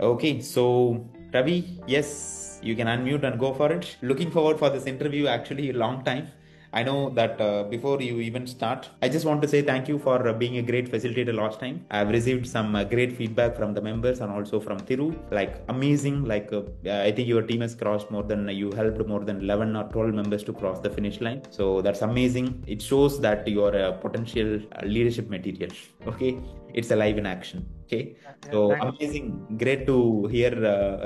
Okay, so Ravi, yes, you can unmute and go for it. Looking forward for this interview actually a long time. I know that before you even start, I just want to say thank you for being a great facilitator last time. I've received some great feedback from the members and also from Thiru. Like amazing, I think your team has crossed more than you helped more than 11 or 12 members to cross the finish line. So that's amazing. It shows that you are a potential leadership material. Okay, it's alive in action. Okay, so Thanks. amazing, great to hear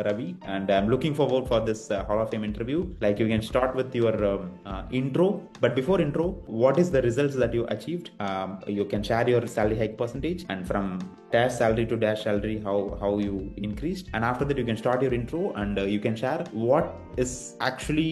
Ravi, and I'm looking forward for this Hall of Fame interview. Like you can start with your intro, but before intro, what is the results that you achieved? You can share your salary hike percentage and from dash salary to dash salary, how you increased, and after that you can start your intro and you can share what is actually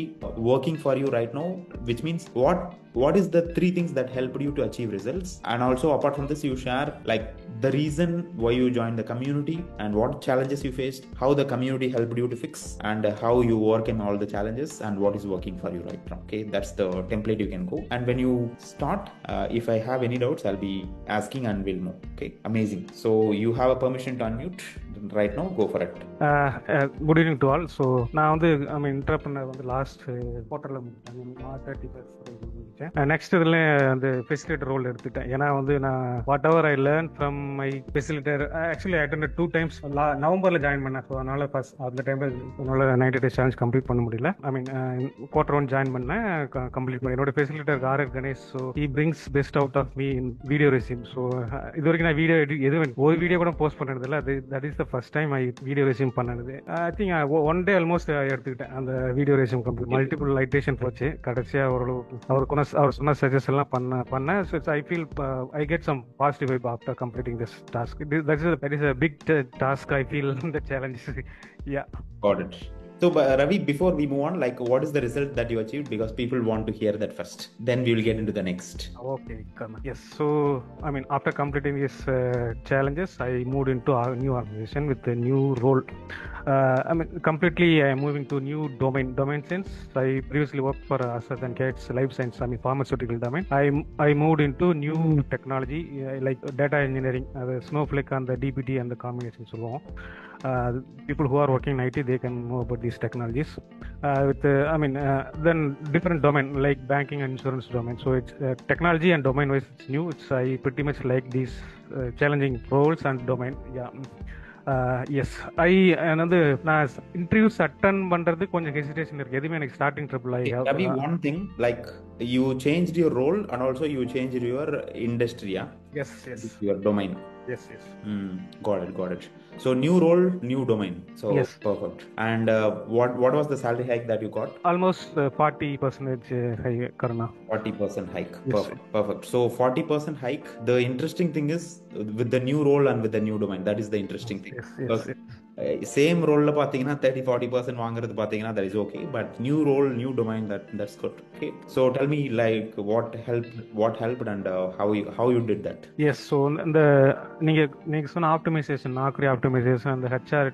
working for you right now, which means what is the three things that helped you to achieve results, and also apart from this you share like the reason why you joined the community and what challenges you faced, how the community helped you to fix, and how you overcame all the challenges and what is working for you right now. Okay, that's the template you can go, and when you start, if I have any doubts I'll be asking and we'll know. Okay, amazing. So you have a permission to unmute right now, go for it. Good evening to all. So நான் வந்து இன்டர்பிரனர் வந்து last குவார்டர்ல March 31 முடிச்சேன். Next இதில் அந்த facilitator role எடுத்துட்டேன். ஏன்னா வந்து நான் what ever I learn from my facilitator actually attended 2 times நவம்பரில் ஜாயின் பண்ணேன். ஸோ அதனால ஃபர்ஸ்ட் அந்த டைமில் என்னால் 90 days சேலஞ்ச் கம்ப்ளீட் பண்ண முடியல. குவார்டர் 1 ஜாயின் பண்ணேன், கம்ப்ளீட் பண்ணேன். என்னோட facilitator R Ganesh. So he brings best out of me in video resume. So இது வரைக்கும் நான் வீடியோ எதுவும் ஒரு வீடியோ கூட போஸ்ட் பண்ணது இல்லை. That is the first time I video resume பண்ணது. I think one day almost எடுத்துக்கிட்டேன் அந்த video resume complete. Multiple iteration போச்சு. கடைசியாக ஓரளவு அவர் சொன்ன சஜஷன் எல்லாம் பண்ணேன். I feel I get some positive vibe after completing this task. That is a big task. I feel the challenge. Yeah. Got it. So Ravi, before we move on, like what is the result that you achieved, because people want to hear that first, then we will get into the next. Okay, Karna. Yes. So after completing these challenges, I moved into a new organization with a new role. Completely I am moving to new domain sense. I previously worked for Asad and Gates Life Science, pharmaceutical domain. I moved into new technology, like data engineering, the Snowflake and the DBT and the combination. So people who are working in IT, they can know about these technologies. Then different domain like banking and insurance domain. So it's technology and domain wise it's new. I pretty much like these challenging roles and domain. Yeah. Yes நான் interviews attend பண்றது கொஞ்சம் hesitation இருக்கு. எதுவுமே எனக்கு starting trouble ஆகி one thing, like you changed your role and also you changed your industry. Yes, your domain. Yes. Got it. So new role, new domain. So yes. Perfect. And what was the salary hike that you got? Almost 40% hike, Karna. 40% hike. Yes. Perfect. So 40% hike. The interesting thing is with the new role and with the new domain. That is the interesting thing. Yes. Same ரோல்ல பாத்தீங்கன்னா 30-40% வாங்குறது பாத்தீங்கன்னா that is okay, but new role, new domain, that's good. Okay, so tell me like what helped and how you did that. Yes. So இந்த நீங்க சொன்ன optimisation, Naukri optimisation, அந்த HR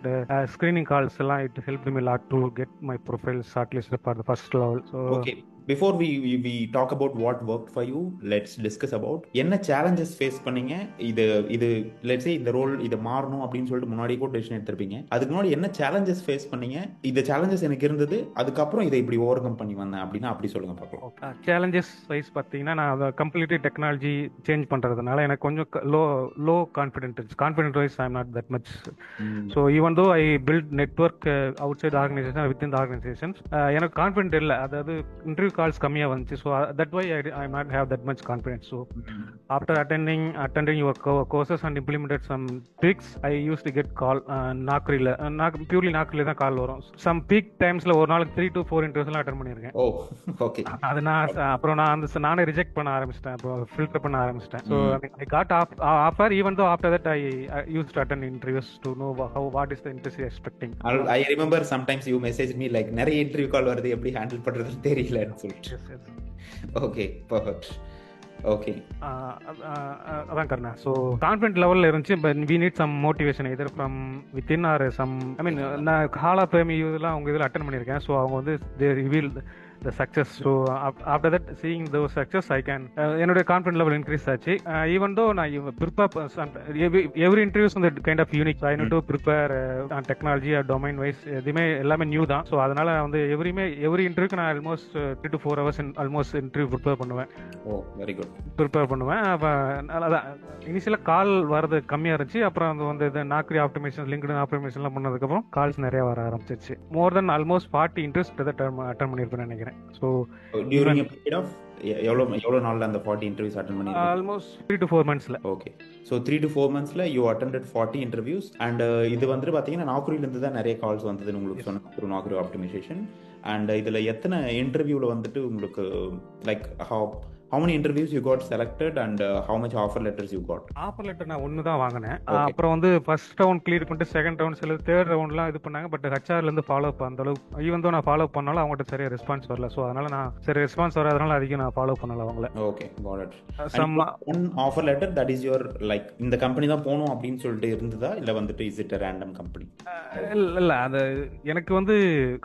screening calls எல்லாம் it helped me a lot to get my profile shortlisted for the first level. So okay, before we talk about what worked for you, let's discuss about என்ன challenges face பண்ணீங்க. இது let's say இந்த role இது மாறணும் அப்படின்னு சொல்லிட்டு முன்னாடி கூட டெசிஷன் எடுத்திருப்பீங்க. அதுக்கு முன்னாடி என்ன challenges face பண்ணீங்க, இந்த challenges எனக்கு இருந்தது, அதுக்கப்புறம் இதை இப்படி ஓவர் கம் பண்ணி வந்தேன் அப்படின்னா அப்படி சொல்லுங்க பார்க்கலாம். சேலஞ்சஸ் வைஸ் பார்த்தீங்கன்னா நான் கம்ப்ளீட்லி டெக்னாலஜி சேஞ்ச் பண்றதுனால எனக்கு கொஞ்சம் low confident wise I am not that much. So even though I built network outside organisation within the organisation, எனக்கு கான்ஃபிடென்ட் இல்லை. அதாவது இன்டர்வியூ கால்ஸ் கம்மியாக வந்துச்சு. So that why I not have that much confidence. So after attending your courses and implemented some tricks, I use to get call நாக்ரியில். Purely நாக்ரியில் தான் call வரும். Some peak டைம்ஸ்ல ஒரு நாளைக்கு 3 to 4 இன்டர்வியூஸ்லாம் அட்டன் பண்ணியிருக்கேன். அது நானே ரிஜெக்ட் பண்ண ஆரம்பிச்சிட்டேன், அப்புறம் ஃபில்டர் பண்ண ஆரம்பிச்சிட்டேன். So I got offer even though after that I use to attend interviews to know what is the industry expecting. I remember sometimes you message me like நிறைய interview கால் வருது, எப்படி ஹேண்டில் பண்றதுன்னு தெரியலன்னு சொல்லிட்டு. Okay, perfect. ஓகே, அதான் கர்ணா. So confident லெவலில் இருந்துச்சு. But we need some motivation either from within or some நான் ஹால் ஆஃப் ஃபேம் இதெல்லாம் அவங்க இதில் அட்டன் பண்ணியிருக்கேன். ஸோ அவங்க வந்து they reveal the success. So after that, seeing those success, I can என்னோட கான்ஃபிடன்ட் லெவல் இன்க்ரீஸ் ஆச்சு. ஈவன் தோ நான் ப்ரிப்பேர் எவ்ரி இன்டர்வியூஸ் வந்து kind of unique. I need to prepare technology domain wise எதுவுமே எல்லாமே new தான். So அதனால வந்து every இன்டர்வியூக்கு நான் almost 3 to 4 hours almost interview prepare பண்ணுவேன். ஓ வெரி குட். ப்ரிப்பேர் பண்ணுவேன். அப்போ அதான் இனிஷியலாக கால் வரது கம்மியாக இருந்துச்சு. அப்புறம் அது வந்து இது நாக்ரி ஆப்டிமேஷன், லிங்க்டின் ஆப்டிமேஷன்லாம் பண்ணதுக்கப்புறம் கால்ஸ் நிறைய வர ஆரம்பிச்சிச்சு. More then almost 40 interest attend பண்ணியிருப்பேன்னு நினைக்கிறேன். So during a period of எவ்வளோ நாள்ல அந்த 40 இன்டர்வியூஸ் அட்டெண்ட் பண்ணீங்க? ஆல்மோஸ்ட் 3 to 4 monthsல. ஓகே. ஸோ 3 to 4 monthsல யூ அட்டெண்டட் 40 இன்டர்வியூஸ். அண்ட் இது வந்து பார்த்தீங்கன்னா நாக்ரியிலேருந்து தான் நிறைய கால்ஸ் வந்ததுன்னு உங்களுக்கு சொன்னேன், த்ரூ நாக்ரி ஆப்டிமைசேஷன். அண்ட் இதில் எத்தனை இன்டர்வியூவில் வந்துட்டு உங்களுக்கு like how many interviews you got selected and how much offer letters you got? Offer letter நான் ஒன்று தான் வாங்கினேன். அப்புறம் வந்து ஃபர்ஸ்ட் ரவுண்ட் கிளியர் பண்ணிட்டு செகண்ட் ரவுண்ட் சில தேர்ட் ரவுண்ட்லாம் இது பண்ணாங்க. பட் ஹெச்ஆர்லேருந்து ஃபாலோ அப் அந்த அளவுக்கு ஈவன் தான் நான் ஃபாலோ பண்ணாலும் அவங்ககிட்ட சரியா ரெஸ்பான்ஸ் வரல. ஸோ அதனால நான் சரி ரெஸ்பான்ஸ் வராதனால அதிகம் நான் ஃபாலோ பண்ணல அவங்கள. Okay got it. Some one offer letter that is your like இந்த கம்பெனி தான் போகணும் அப்படின்னு சொல்லிட்டு இருந்ததா இல்லை வந்துட்டு இஸ் இட் ரேண்டம் கம்பெனி? இல்லை அது எனக்கு வந்து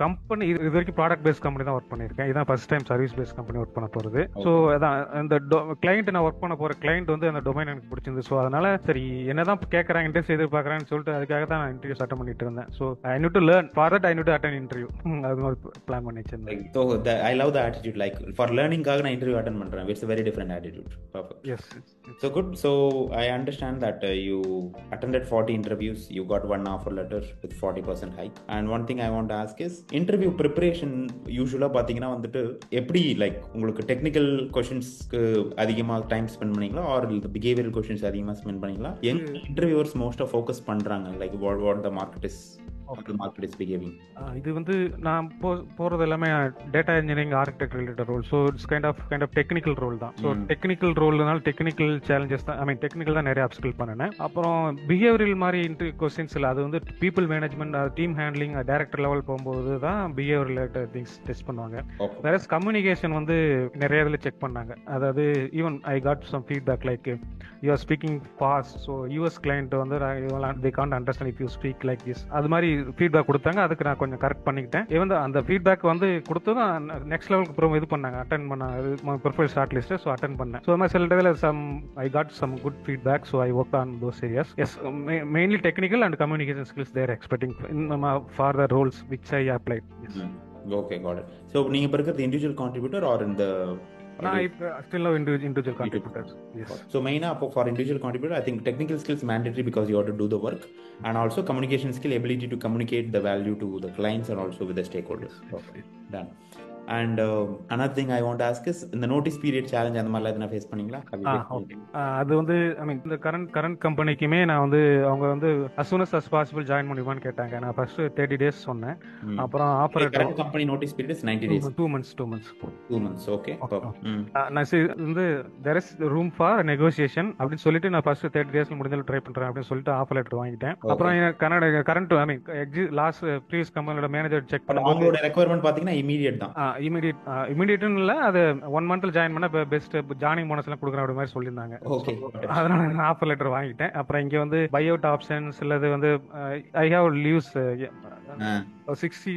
கம்பெனி இது வரைக்கும் ப்ராடக்ட் பேஸ்ட் கம்பெனி தான் ஒர்க் பண்ணியிருக்கேன். இதான் first time service based company work பண்ண போகிறது. ஸோ அதான் அந்த கிளைண்ட் நான் ஒர்க் பண்ண போற கிளைண்ட் வந்து அந்த டொமைன் எனக்கு பிடிச்சிருந்து. ஸோ அதனால சரி என்னதான் கேட்கறாங்க இன்ட்ரெஸ்ட் எதிர்பார்க்கறான்னு சொல்லிட்டு அதுக்காக தான் நான் இன்டர்வியூ அட்டெண்ட் பண்ணிட்டு இருந்தேன். So I need to learn for that I need to attend interview. அது ஒரு பிளான் பண்ணி வச்சிருந்தேன். So I love the attitude like for லேர்னிங்காக நான் இன்டர்வியூ அட்டெண்ட் பண்றேன். It's very different attitude. Perfect. Yes. So good. So I understand that you attended 40 interviews. You got one offer letter with 40% hike. And one thing I want to ask is interview preparation usually பாத்தீங்கன்னா வந்துட்டு எப்படி like உங்களுக்கு technical கொஸ்டின்ஸ்க்கு அதிகமா time spend பண்ணீங்களா or behavioural questions அதிகமா spend பண்ணீங்களா? Interviewers மோஸ்டா ஃபோக்கஸ் பண்றாங்க like what the market is இது வந்து நான் போறது எல்லாமே data engineering architect related role. So it's kind of technical role தான். ஸோ டெக்னிக்கல் ரோல்னால டெக்னிக்கல் சேலஞ்சஸ் தான். ஐ மீன் டெக்னிக்கல் தான் நிறைய அப்ஸ்கில் பண்ணினேன். அப்புறம் பிஹேவியரல் மாதிரி கொஸ்டின்ஸ் இல்லை. அது வந்து people management, team handling, director level போகும்போது தான் பிஹேவியர் ரிலேட்டட் திங்ஸ் டெஸ்ட் பண்ணுவாங்க. வேற கம்யூனிகேஷன் வந்து நிறைய இதில் செக் பண்ணாங்க. அதாவது even I got some feedback like you are speaking fast. So US client வந்து they can't understand if you speak like this. அது மாதிரி ஃபீட்பேக் கொடுத்தாங்க. அதுக்கு நான் கொஞ்சம் கரெக்ட் பண்ணிக்கிட்டேன். ஈவன் அந்த ஃபீட்பேக் வந்து கொடுத்ததும் நெக்ஸ்ட் லெவலுக்கு அப்புறம் இது பண்ணாங்க, அட்டென்ட் பண்ணாங்க profile short list. So attend பண்ணேன். ஸோ மாதிரி சில இடத்துல I got some good feedback. So I work on those areas. Yes, mainly technical and communication skills they're expecting for the roles which I applied. Okay got it. So நீங்க இப்போ இருக்கிறது individual contributor or இந்த still individual contributors? Yes. So main for individual contributor I think technical skills mandatory because you have to do the work, and also communication skill, ability to communicate the value to the clients and also with the stakeholders. Okay, done. And another thing I want to ask is இந்த notice period challenge அந்த மாதிரிலாம் எதனா face பண்ணீங்களா? அது வந்து ஐ மீன் இந்த current கம்பெனிக்குமே நான் வந்து அவங்க வந்து as soon as possible join பண்ணிடுவான்னு கேட்டாங்க. நான் ஃபர்ஸ்ட் 30 days சொன்னேன். அப்புறம் operator company notice period 90 days. 2 months. Okay. நான் வந்து there is room for negotiation அப்படின்னு சொல்லிட்டு நான் ஃபர்ஸ்ட் 30 daysல முடிஞ்சளவு ட்ரை பண்றேன் அப்படின்னு சொல்லிட்டு ஆஃபர் லெட்டர் வாங்கிட்டேன். அப்புறம் கரண்ட் ஐ மீன் லாஸ்ட் ப்ரீவியஸ் கம்பெனியோட மேனேஜர் செக் பண்ண அவங்களோட ரெக்வயர்மென்ட் பாத்தீங்கன்னா இமிடியேட் தான். இமிடியேட்னு இல்ல, அது 1 month ஜாயின் பண்ண பெஸ்ட் ஜாயினிங் போனஸ் எல்லாம் கொடுக்குற அப்படி மாதிரி சொல்லியிருந்தாங்க. அதனால நான் ஆஃபர் லெட்டர் வாங்கிட்டேன். அப்புறம் இங்க வந்து பை அவுட் ஆப்ஷன்ஸ் இல்லது வந்து I have leaves 60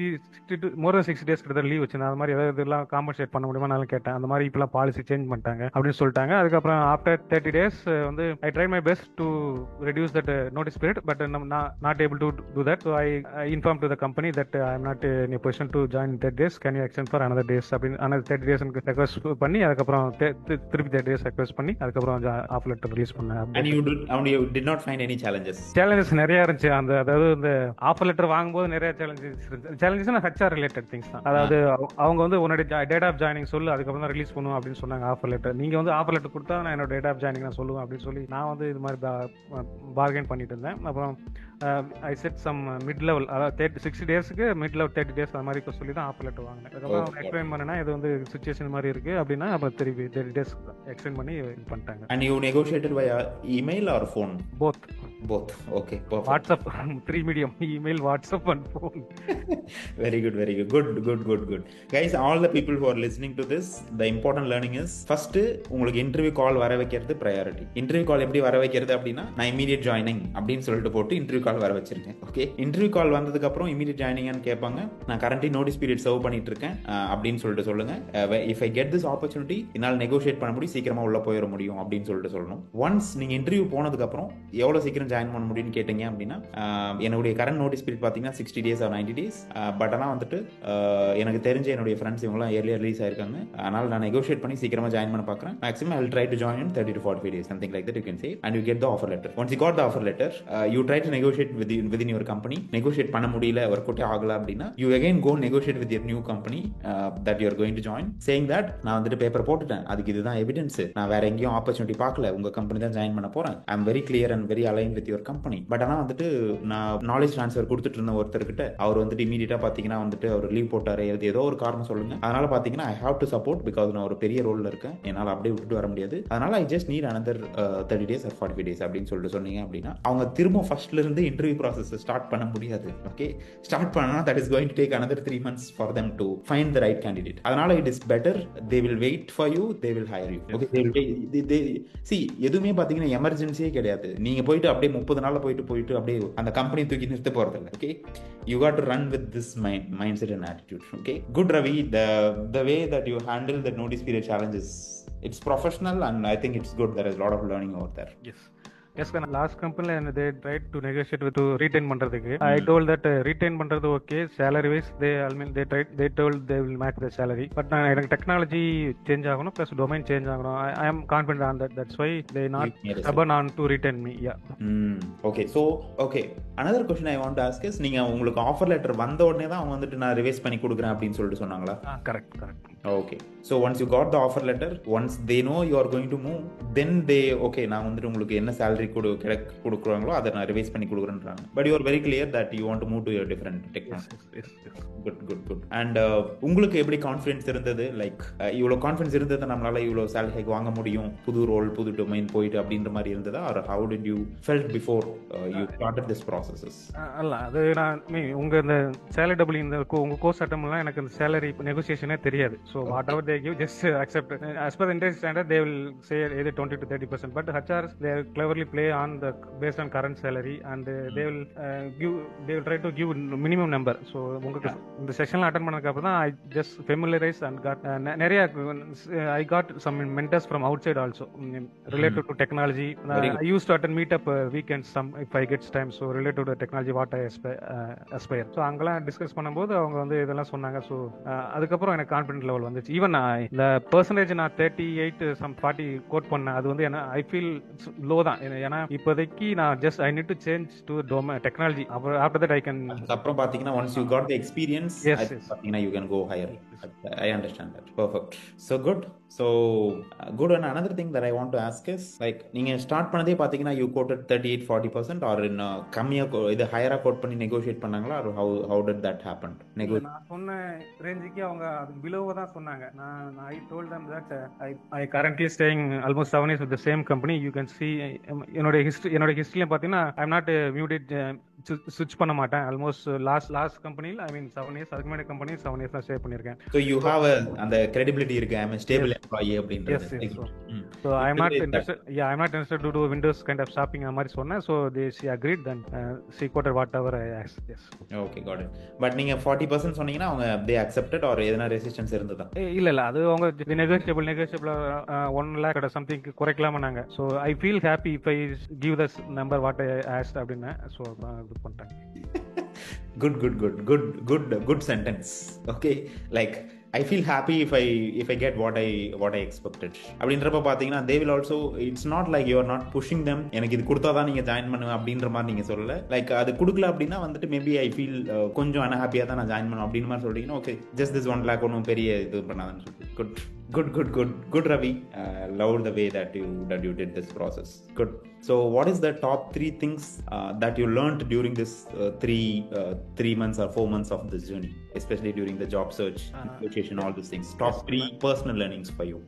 more than 60 days கிட்ட லீவ் வச்சிருந்தேன். அது மாதிரி ஏதாவது இதெல்லாம் காம்பன்சேட் பண்ண முடியுமா நான் கேட்டேன். அந்த மாதிரி இப்பெல்லாம் பாலிசி சேஞ்ச் பண்ணிட்டாங்க அப்படின்னு சொல்லிட்டாங்க. அதுக்கப்புறம் ஆஃப்டர் 30 days வந்து I try my best to reduce that notice period, but not able to to that. So I inform to the company that I am not in a position to join 30 days, can you extend for another days அப்படின்னு another 30 days request பண்ணி அதுக்கப்புறம் திருப்பி 30 days request பண்ணி அதுக்கப்புறம் offer letter release பண்ணேன். And you did not find any challenges? Challenges நிறைய இருந்துச்சு. அதாவது இந்த ஆஃபர் லெட்டர் வாங்கும்போது நிறைய சேலஞ்சஸ்னா ஹெச்ஆர் ரிலேட்டட் திங்ஸ் தான். அதாவது அவங்க வந்து உன்னோட டேட் ஆஃப் ஜாயினிங் சொல்லு, அதுக்கப்புறம் தான் ரிலீஸ் பண்ணுவோம் அப்படின்னு சொன்னாங்க. ஆஃபர் லெட்டர் நீங்க வந்து ஆஃபர் லெட்டர் கொடுத்தா நான் என்னோட டேட் ஆஃப் ஜாயினிங் நான் சொல்லுவேன் அப்படின்னு சொல்லி நான் வந்து இது மாதிரி பார்கெயின் பண்ணிட்டு இருந்தேன். அப்புறம் I set some mid level, அதாவது 60 daysக்கு மிட் லெவல் 30 days அந்த மாதிரி சொல்லி தான் ஆஃபர் லெட்டர் வாங்கினேன். அதுக்கப்புறம் எக்ஸ்பிளைன் பண்ணேன்னா இது வந்து சிச்சுவேஷன் மாதிரி இருக்கு அப்படின்னா அப்புறம் திருப்பி 30 days எக்ஸ்டெண்ட் பண்ணி பண்ணிட்டாங்க. And you negotiated via email or phone? Both. Okay, perfect. WhatsApp, 3 medium, email, WhatsApp and phone. Very good, very good. Good. Guys, all the people who are listening to this, the important learning is, first, உங்களுக்கு interview கால் வர வைக்கிறது priority. Interview கால் எப்படி வர வைக்கிறது அப்படின்னா, நான் immediate joining அப்படின்னு சொல்லிட்டு போட்டு இன்டர்வியூ கால் வர வச்சிருக்கேன். ஓகே, இன்டர்வியூ கால் வந்ததுக்கு அப்புறம் இமீடியட் ஜாயினிங்னு கேட்பாங்க. நான் கரண்ட்லி நோட்டீஸ் பீரியட் சர்வ் பண்ணிட்டு இருக்கேன் அப்படின்னு சொல்லிட்டு சொல்லுங்க. If I get this opportunity, என்னால் நெகோஷியேட் பண்ண முடியும், சீக்கிரமா உள்ள போயிட முடியும் அப்படின்னு சொல்லிட்டு சொல்லணும். ஒன்ஸ் நீங்க இன்டர்வியூ போனதுக்கு அப்புறம் எவ்வளவு சீக்கிரம் ஜாயின் பண்ண முடியும்னு கேட்டீங்க அப்படின்னா, என்னுடைய கரண்ட் நோட்டீஸ் பீரியட் பார்த்தீங்கன்னா 60 days or 90 days. பட் ஆனால் வந்துட்டு எனக்கு தெரிஞ்ச என்னுடைய ஃப்ரெண்ட்ஸ் இவங்களாம் ஏர்லியர் ரிலீஸ் ஆயிருக்காங்க. அதனால நான் நெகோஷியேட் பண்ணி சீக்கிரமா ஜாயின் பண்ண பார்க்குறேன். Maximum I will try to join in 30 to 45 days, something like that you can say, and you get the offer letter. Once you got the offer letter, you try to negotiate within your company. Negotiate பண்ண முடியல, work out ஆகல அப்படின்னா, you again go negotiate with your new company that you are going to join, saying that நான் வந்துட்டு paper போட்டுட்டேன், அதுக்கு இதுதான் evidence, நான் வேற எங்கேயும் ஆப்பர்ச்சுனிட்டி பார்க்கல, உங்க கம்பெனி தான் ஜாயின் பண்ண போறேன், I am very clear and very align with your company. But ஆனால் வந்துட்டு நான் நாலேஜ் ட்ரான்ஸ்ஃபர் கொடுத்துட்டு இருந்த ஒருத்தர்கிட்ட அவர் வந்துட்டு இமீடியட்டா பாத்தீங்கன்னா வந்துட்டு அவர் லீவ் போட்டாரு, ஏதோ ஒரு காரணம் சொல்லுங்க, அதனால பாத்தீங்கன்னா I have to support because நான் ஒரு பெரிய ரோல்ல இருக்கேன், என்னால் அப்படியே விட்டுட்டு வர முடியாது, அதனால I just need another 30 days or 45 days அப்படின்னு சொல்லிட்டு சொன்னீங்க அப்படின்னா, அவங்க திரும்ப ஃபர்ஸ்ட்ல இருந்து இன்டர்வியூ ப்ராசஸ் ஸ்டார்ட் பண்ண முடியாது. ஓகே, ஸ்டார்ட் பண்ணா that is going to take another 3 months for them to find the right candidate. அதனால it is better they will wait for you, they will hire you. Okay, they see, எதுவுமே பாத்தீங்கன்னா எமர்ஜென்சியே கிடையாது. நீங்க போயிட்டு அப்படியே 30 நாள்ல போயிட்டு அப்படியே அந்த கம்பெனி தூக்கி நிறுத்த போறது இல்லை. Okay, you got to run with this mindset and attitude. Okay, good Ravi, the way that you handle the notice period challenges, it's professional and I think it's good. There is a lot of learning over there. Yes, last கம்பெனில they tried to negotiate with retain பண்றதுக்கு. I told that retain பண்றது okay, salary wise they told they will match the salary, but எனக்கு technology change ஆகணும் plus domain change ஆகணும். I am confident on that, that's why they not stubborn on to retain me. Okay, so another question I want to ask is, நீங்க உங்களுக்கு offer letter வந்த உடனே தான் அவங்க வந்துட்டு நான் ரிவைஸ் பண்ணி கொடுக்குறேன் அப்படின்னு சொல்லிட்டு சொன்னாங்களா? Correct. Okay, so once you got the offer letter, once they know you are going to move, then they நான் வந்துட்டு உங்களுக்கு என்ன salary கொடுக்குறாங்களோ அதை நான் ரிவைஸ் பண்ணி கொடுக்குறேன்றாங்க. But you are very clear that you want to move to your different technology. Good. And உங்களுக்கு எப்படி கான்ஃபிடன்ஸ் இருந்தது? லைக் இவ்வளோ கான்ஃபிடன்ஸ் இருந்தது நம்மளால இவ்வளோ சேலரி ஹைக் வாங்க முடியும், புது ரோல் புது டொமைன் போயிட்டு அப்படின்ற மாதிரி இருந்ததா? Or how did you felt before you started this processes? அல்ல, அது நான் உங்க இந்த சேலரி டபுள் இந்த உங்க கோர்ஸ் அட்டம்லாம் எனக்கு அந்த சேலரி நெகோசியேஷனே தெரியாது. So what ever they give just accept. as per the industry standard they will say either 20 to 30%, but HRs they cleverly play on the based on current salary and they will try to give minimum number. So உங்களுக்கு இந்த செஷன்ல attend பண்ணதுக்கு அப்புறம் தான் I just familiarized and got நிறைய I got some mentors from outside also related to technology. I used to attend meetup weekends some if I get time, so related to technology what I aspire. So அங்கெல்லாம் discuss பண்ணும்போது அவங்க வந்து இதெல்லாம் சொன்னாங்க. So அதுக்கப்புறம் எனக்கு confident level வந்துச்சு. Even இந்த பெர்சன்டேஜ் நான் 38 some 40 கோட் பண்ணேன், அது வந்து என்ன ஐ ஃபீல் லோ தான். ஏன்னா இப்போதைக்கு நான் just I need to change to technology. After that I can அப்புறம் பாத்தீங்கன்னா once you got the experience, பாத்தீங்கன்னா you can go higher. I understand that. Perfect. So good. And another thing that I want to ask is, like நீங்க start பண்ணதே பாத்தீங்கன்னா you quoted 38-40% or in கம்மியா இது ஹையரா code பண்ணி negotiate பண்ணாங்களா? or how did that happen? நான் சொன்ன ரேஞ்சுக்கு அவங்க அதுக்கு பிலோவா தான் சொன்னாங்க. நான் I told them that I currently staying almost 7 years with the same company. You can see என்னோட ஹிஸ்டரியில பாத்தீங்கன்னா I am not muted switch பண்ண மாட்டேன். ஆல்மோஸ்ட் லாஸ்ட் கம்பெனில I mean 7 years, அதுக்கு முன்னாடி கம்பெனி 7 years தான் ஸ்டே பண்ணிருக்கேன். So you have அந்த credibility இருக்கு, I am a stable employee அப்படின்றது. So I am not interested to do Windows kind of shopping அந்த மாதிரி சொன்னேன். So she agreed, then she quoted whatever I asked. Yes. Okay, got it. But நீங்க 40% சொன்னீங்கன்னா அவங்க they accepted or எதனா resistance இருந்ததா? இல்ல அது அவங்க negotiable 1 lakh or something குறைக்கலாம்னாங்க. So I feel happy if I give this number what I asked அப்படினா. So good பண்ணிட்டாங்க. Good sentence. Okay, like I feel happy if I get what I expected. அப்படின்றப்ப பாத்தீங்கன்னா they will also, it's not like you are not pushing them, எனக்கு இது கொடுத்தாதான் நீங்க join பண்ணுங்க அப்படின்ற மாதிரி நீங்க சொல்லல. லைக் அது கொடுக்கல அப்படின்னா வந்துட்டு மேபி I feel கொஞ்சம் அன்ஹாப்பியா தான் நான் ஜாயின் பண்ணும் அப்படின்னு மாதிரி சொல்றீங்கன்னா ஓகே, just this 1 lakh ஒன்றும் பெரிய இது பண்ணாதான்னு சொல்லிட்டு good Ravi. Love the way that you did this process. Good. So what is the top 3 things that you learned during this 3 months or 4 months of this journey, especially during the job search, negotiation, all these things? Top 3 personal learnings for you.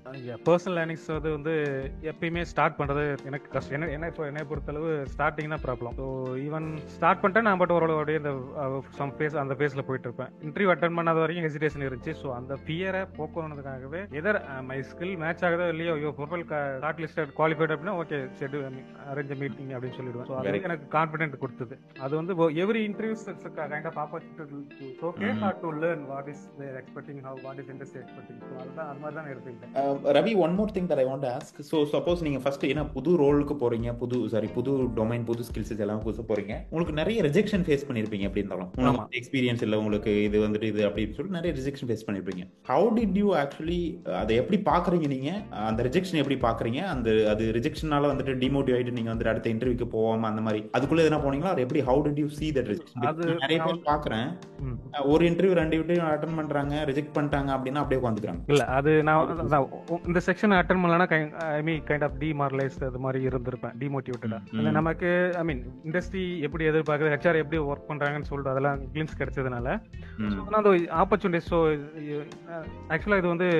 Personal learnings வந்து எப்பயுமே start பண்றது எனக்கு கஷ்டம். என்னை பொறுத்தளவு starting தான் problem. So even start பண்ணிட்டு நான் பட் ஓரளவு இந்த சம் ஃபேஸ் அந்த ஃபேஸ்ல போயிட்டு இருப்பேன். இன்டர்வியூ அட்டன் பண்ணாத வரைக்கும் ஹெசிடேஷன் இருந்துச்சு. ஸோ அந்த ஃபியரை போக்கணுன்றதுக்காகவே எதர் மை ஸ்கில் மேட்ச் ஆகுதோ இல்லையோ, ப்ரொஃபைல் ஷார்ட் லிஸ்டட் குவாலிஃபைட் அப்படின்னா ஓகே அரேஞ்ச் மீட்டிங் அப்படின்னு சொல்லிடுவேன். ஸோ அது எனக்கு கான்ஃபிடென்ட் கொடுத்தது. அது வந்து every interviews kind of opportunity to learn what is they're expecting, how what is industry expecting. So அதுதான் அது மாதிரி தான் எடுத்துக்கிட்டேன். Ravi, one more thing that I want to ask. So suppose நீங்க ஃபர்ஸ்ட் ஏன்னா புது ரோலுக்கு போறீங்க, புது டொமைன், புது ஸ்கில்ஸ் எல்லாம் புதுசு போறீங்க, உங்களுக்கு நிறைய ரிஜெக்ஷன் ஃபேஸ் பண்ணிருப்பீங்க. எப்படி இருந்தாலும் உங்களுக்கு எக்ஸ்பீரியன்ஸ் இல்லை, உங்களுக்கு இது வந்துட்டு இது அப்படின்னு சொல்லி நிறைய ரிஜெக்ஷன் ஃபேஸ் பண்ணிருப்பீங்க. ஹவு டிட் யூ ஆக்சுவலி அதை எப்படி பாக்குறீங்க நீங்க? அந்த ரிஜெக்ஷன் எப்படி பாக்குறீங்க? அது ரிஜெக்ஷனால வந்துட்டு டிமோட்டிவ் ஆயிட்டு நீங்க வந்துட்டு அடுத்த இன்டர்வியூக்கு போகாம அந்த மாதிரி அதுக்குள்ள எதனா போனீங்களா? அது எப்படி, how did you see that rejection? நிறைய பேர் பாக்குறேன், ஒரு இன்டர்வியூ 2 இன்டர்வியூ அட்டெண்ட் பண்றாங்க, ரிஜெக்ட் பண்ணிட்டாங்க அப்படின்னா அப்படியே உட்காந்துக்கிறாங்க. இல்ல அது நான் இந்த செக்ஷன் அட்டெண்ட் பண்ணலனா ஐ மீன் கைண்ட் ஆஃப் டிமாரலைஸ்ட் அது மாதிரி இருந்திருப்பேன், டிமோட்டிவேட்டடா. நமக்கு ஐ மீன் இண்டஸ்ட்ரி எப்படி எதிர்பார்க்குது, ஹெச்ஆர் எப்படி ஒர்க் பண்றாங்கன்னு சொல்லிட்டு அதெல்லாம் கிளிம்ஸ் கிடைச்சதுனால அந்த ஆப்பர்ச்சுனிட்டி. ஸோ ஆக்சுவலா இது வந்து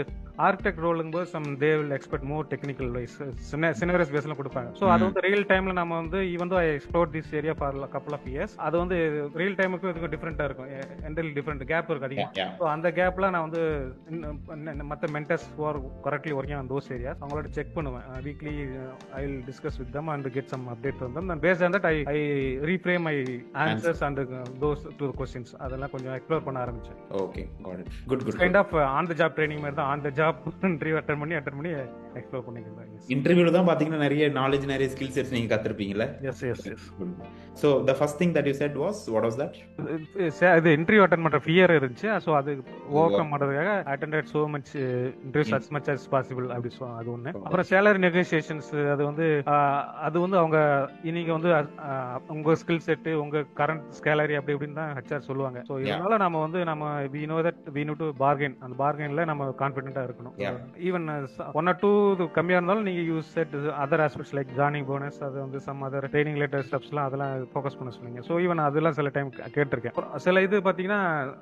ஆர்கிடெக்ட் ரோலுங்கும்போது they will expect more technical wise scenarios பேஸ்ல கொடுப்பாங்க. ஸோ அது வந்து ரியல் டைம்ல நம்ம வந்து even though I explore this area for couple of years, அது வந்து ரியல் டைமுக்கும் இதுக்கும் டிஃப்ரெண்டா இருக்கும், என்டல் டிஃப்ரெண்ட் கேப் இருக்கு அதிகம். ஸோ அந்த கேப்ல நான் வந்து மற்ற mentors correctly working on those areas அவங்களோட செக் பண்ணுவேன். Weekly I will discuss with them and get some update from them. And based on that I reframe my answers and those to questions அதெல்லாம் கொஞ்சம் explore பண்ண ஆரம்பிச்சேன். Okay, got it. Good kind of on the job training மாதிரி தான். On the job interview attend பண்ணி explore பண்ணிக்கலாம். இன்டர்வியூல தான் பாத்தீங்கன்னா நிறைய நாலேஜ், நிறைய ஸ்கில் செட்ஸ் நீங்க கத்துருப்பீங்கல. Yes yes yes. So the first thing that you set was, what was that? இது இன்டர்வியூ அட்டெண்ட் பண்ற ஃபியர் இருந்துச்சு. சோ அது ஓவர் கம் பண்றதுக்காக attended so much interviews as much as possible அப்படி அது ஒண்ணு. அப்புறம் சேலரி நெகோசியேஷன்ஸ் அது வந்து அவங்க இன்னைக்கு வந்து உங்க ஸ்கில் செட், உங்க கரண்ட் சேலரி அப்படி இப்படின்னு தான் ஹெச்ஆர் சொல்லுவாங்க. சோ இதனால நம்ம வந்து we know that we need to bargain. அந்த பார்கெயின்ல நம்ம கான்ஃபிடென்ட்டா இருக்கணும். ஈவன் 1 or 2 கம்மியா இருந்தாலும் நீங்க use set other aspects like joining bonus, அது வந்து சம் அதர் ட்ரைனிங் ரிலேட்டட் ஸ்டெப்ஸ்லாம் அதெல்லாம் ஃபோக்கஸ் பண்ண சொன்னீங்க. ஸோ ஈவன் அதெல்லாம் சில டைம் கேட்டிருக்கேன். சில இது பாத்தீங்கன்னா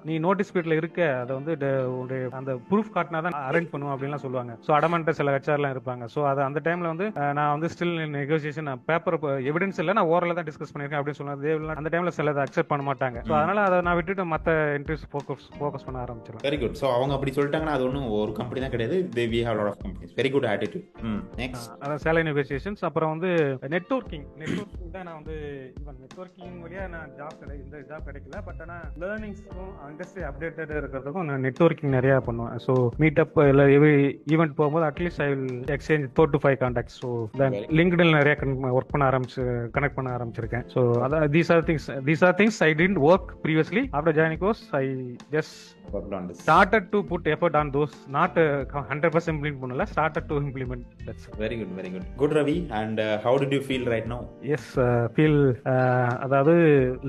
நீ நோட்டீஸ் பீரியட்ல இருக்க, அதை வந்து அந்த ப்ரூஃப் காட்டினா தான் அரேஞ்ச் பண்ணுவோம் அப்படின்லாம் சொல்லுவாங்க. ஸோ அடமெண்ட்ட சில ஹெச்ஆர்லாம் இருப்பாங்க. ஸோ அது அந்த டைம்ல வந்து நான் வந்து ஸ்டில் நெகோசியேஷன் பேப்பர் எவிடன்ஸ் இல்லை, நான் ஓரளவு தான் டிஸ்கஸ் பண்ணிருக்கேன் அப்படின்னு சொன்னாங்க. அந்த டைம்ல சில அதை அக்செப்ட் பண்ண மாட்டாங்க. ஸோ அதனால அதை நான் விட்டுட்டு மற்ற இன்டர்வியூஸ் ஃபோக்கஸ் பண்ண ஆரம்பிச்சிடும். Very good. ஸோ அவங்க அப்படி சொல்லிட்டாங்கன்னா அது ஒன்றும் ஒரு கம்பெனி தான் கிடையாது. We have a lot of companies. Very good attitude. Next. அதான் salary negotiations. அப்புறம் வந்து நெட்வொர்க்கிங் தான். நான் வந்து ஈவன் நெட்வொர்க்கிங் வழியா நான் இந்த ஜாப் கிடைக்கல, பட் ஆனால் லேர்னிங்ஸ்க்கும் இண்டஸ்ட்ரி அப்டேட்டட் இருக்கிறதுக்கும் நான் நெட்வொர்க்கிங் நிறைய பண்ணுவேன். ஸோ மீட் அப் இல்லை ஈவெண்ட் போகும்போது at least I will exchange 4 to 5 contacts. So லிங்க்டின்ல நிறைய ஒர்க் பண்ண கனெக்ட் பண்ண ஆரம்பிச்சிருக்கேன். ஸோ அதான் these are things I didn't work previously. After joining course I just started to put effort on those, not 100% implement பண்ணல, started to implement. That's very good Ravi. And how did you feel right now? Yes, feel அதாவது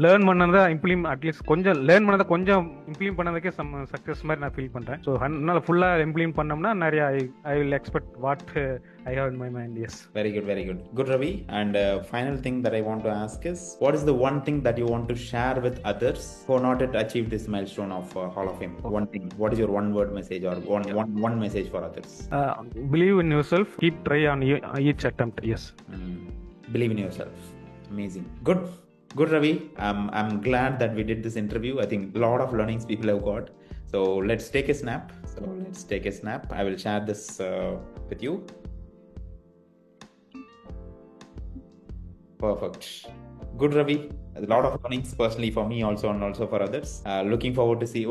learn பண்ணத implement, at least கொஞ்சம் learn பண்ணத கொஞ்சம் implement பண்ணதுக்கே some success மாதிரி நான் feel பண்றேன். So அதனால ஃபுல்லா இம்ப்ளிமெண்ட் பண்ணோம்னா நிறைய I will expect what I have in my mind. Yes, very good Ravi. And final thing that I want to ask is, what is the one thing that you want to share with others who have not yet achieved this milestone of Hall of Fame? One thing, what is your one word message or one message for others? Believe in yourself, keep try on each attempt. Yes, believe in yourself. Amazing. Good Ravi. I'm glad that we did this interview. I think a lot of learnings people have got. So let's take a snap. I will share this with you. Perfect. Good Ravi. A lot of learnings personally for me also, and also for others. Looking forward to see.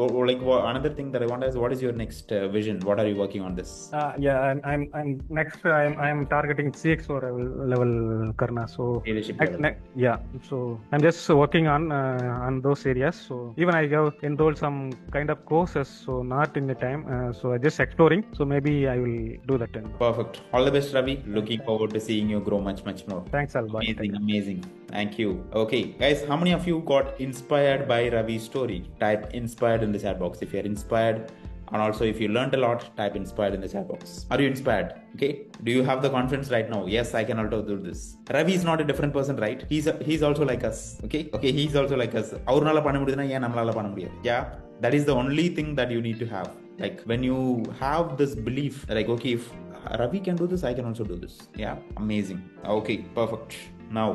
Another thing that I want is, what is your next vision? What are you working on this? I'm next. I'm targeting CXO level Karna. So leadership level. Yeah. So I'm just working on those areas. So even I have enrolled some kind of courses. So not in the time. So I just exploring. So maybe I will do that. Perfect. All the best, Ravi. Looking forward to seeing you grow much more. Thanks, Alba. Amazing. Thank you. Okay, guys, how many of you got inspired by Ravi's story? Type inspired in the chat box if you are inspired And also, if you learned a lot, type inspired in the chat box. Are you inspired? Okay. Do you have the confidence right now? Yes, I can also do this. Ravi is not a different person, right? He's also like us. Okay, he's also like us. அவர்னால பண்ண முடியுதுன்னா ஏன் நம்மளால பண்ண முடியாது? Yeah, that is the only thing that you need to have. Like when you have this belief, like okay, if Ravi can do this, I can also do this. Yeah, amazing. Okay, perfect. Now,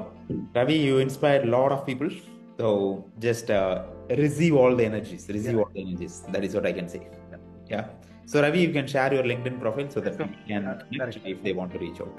Ravi, you inspired a lot of people. So just receive all the energies. All the energies. That is what I can say. Yeah. So Ravi, you can share your LinkedIn profile so that we can connect if they want to reach out.